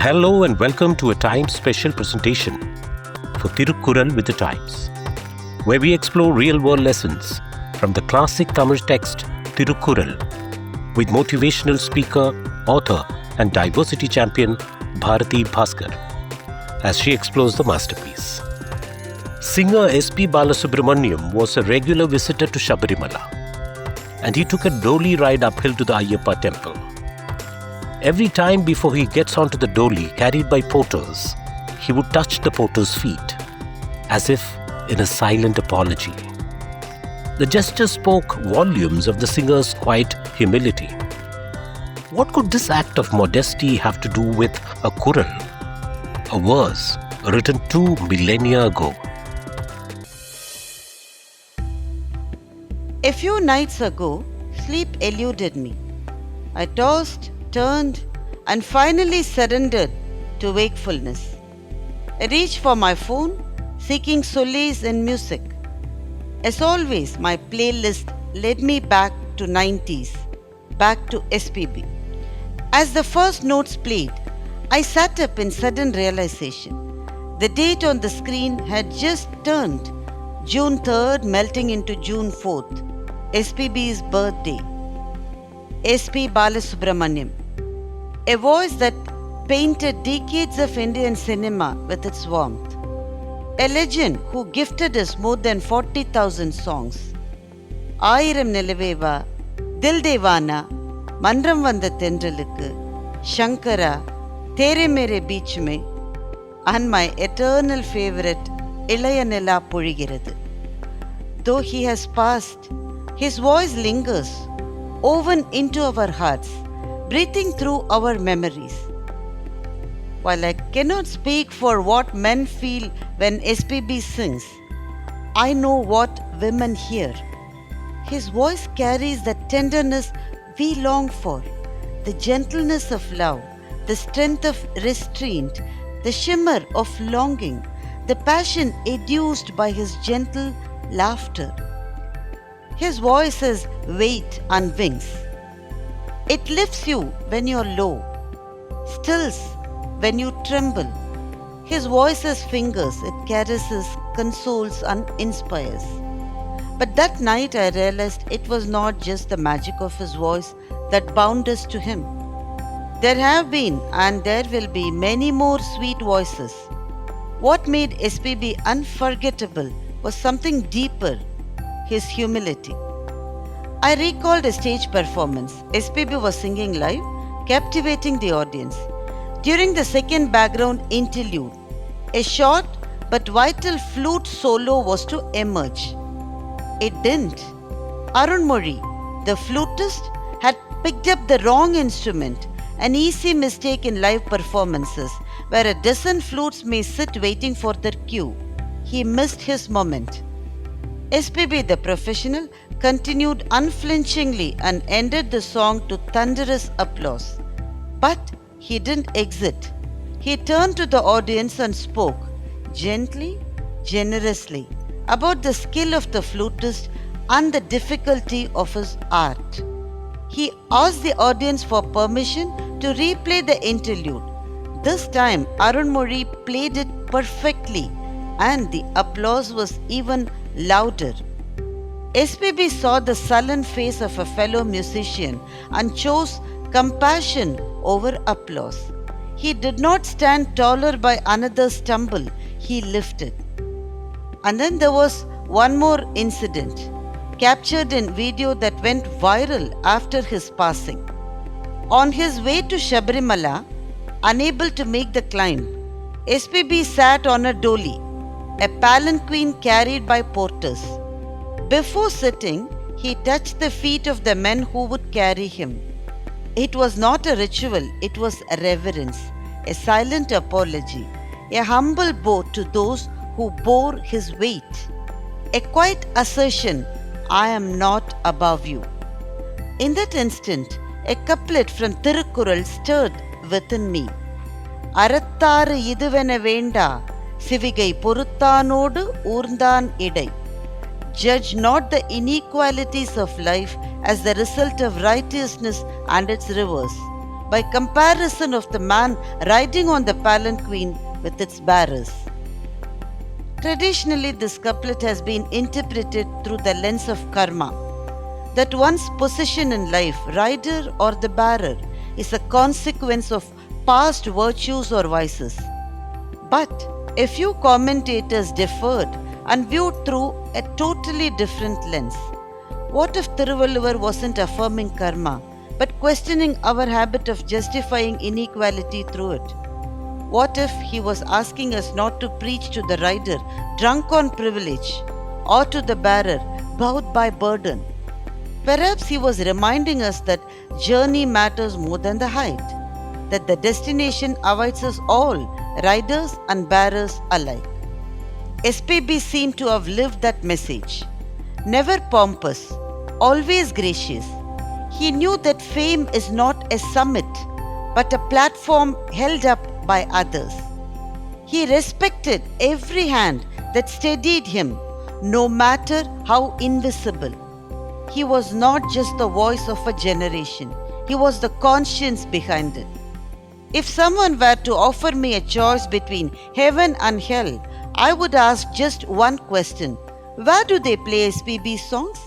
Hello and welcome to a Times special presentation for Thirukkural with the Times, where we explore real-world lessons from the classic Tamil text Thirukkural with motivational speaker, author and diversity champion Bharathi Baskar as she explores the masterpiece. Singer S.P. Balasubramaniam was a regular visitor to Sabarimala, and he took a dolly ride uphill to the Ayyappa temple. Every time before he gets onto the dolly carried by porters, he would touch the porter's feet, as if in a silent apology. The gesture spoke volumes of the singer's quiet humility. What could this act of modesty have to do with a kural, a verse written 2 millennia ago? A few nights ago, sleep eluded me. I tossed, turned, and finally surrendered to wakefulness. I reached for my phone, seeking solace in music. As always, my playlist led me back to 90s, back to SPB. As the first notes played, I sat up in sudden realization. The date on the screen had just turned June 3rd, melting into June 4th, SPB's birthday. S.P. Balasubramaniam, a voice that painted decades of Indian cinema with its warmth. A legend who gifted us more than 40,000 songs. Aayiram Nilaveva, Dil Devana, Mandram Vanda Tendralukku, Shankara, Tere Mere Beach Me, and my eternal favorite, Ilaya Nila Purigirathu. Though he has passed, his voice lingers, woven into our hearts, breathing through our memories. While I cannot speak for what men feel when SPB sings, I know what women hear. His voice carries the tenderness we long for, the gentleness of love, the strength of restraint, the shimmer of longing, the passion educed by his gentle laughter. His voice has weight and wings. It lifts you when you're low, stills when you tremble. His voice has fingers. It caresses, consoles, and inspires. But that night I realized it was not just the magic of his voice that bound us to him. There have been and there will be many more sweet voices. What made SPB unforgettable was something deeper, his humility. I recalled a stage performance. SPB was singing live, captivating the audience. During the second background interlude, a short but vital flute solo was to emerge. It didn't. Arun Mori, the flutist, had picked up the wrong instrument, an easy mistake in live performances where a dozen flutes may sit waiting for their cue. He missed his moment. SPB, the professional, continued unflinchingly and ended the song to thunderous applause. But he didn't exit. He turned to the audience and spoke, gently, generously, about the skill of the flutist and the difficulty of his art. He asked the audience for permission to replay the interlude. This time, Arun Mori played it perfectly, and the applause was even louder. SPB saw the sullen face of a fellow musician and chose compassion over applause. He did not stand taller by another's stumble, he lifted. And then there was one more incident, captured in video that went viral after his passing. On his way to Sabarimala, unable to make the climb, SPB sat on a dolly, a palanquin carried by porters. Before sitting, he touched the feet of the men who would carry him. It was not a ritual, it was a reverence, a silent apology, a humble bow to those who bore his weight, a quiet assertion, I am not above you. In that instant, a couplet from Thirukkural stirred within me. Araththaru Idhuvena Veandaa, Sivigai Poruththanodu Oorndhan Idai. Judge not the inequalities of life as the result of righteousness and its reverse, by comparison of the man riding on the palanquin with its bearers. Traditionally, this couplet has been interpreted through the lens of karma, that one's position in life, rider or the bearer, is a consequence of past virtues or vices. But a few commentators differed and viewed through a totally different lens. What if Thiruvalluvar wasn't affirming karma, but questioning our habit of justifying inequality through it? What if he was asking us not to preach to the rider drunk on privilege or to the bearer bowed by burden? Perhaps he was reminding us that journey matters more than the height, that the destination awaits us all, riders and bearers alike. SPB seemed to have lived that message. Never pompous, always gracious. He knew that fame is not a summit, but a platform held up by others. He respected every hand that steadied him, no matter how invisible. He was not just the voice of a generation, he was the conscience behind it. If someone were to offer me a choice between heaven and hell, I would ask just one question: where do they play SPB songs?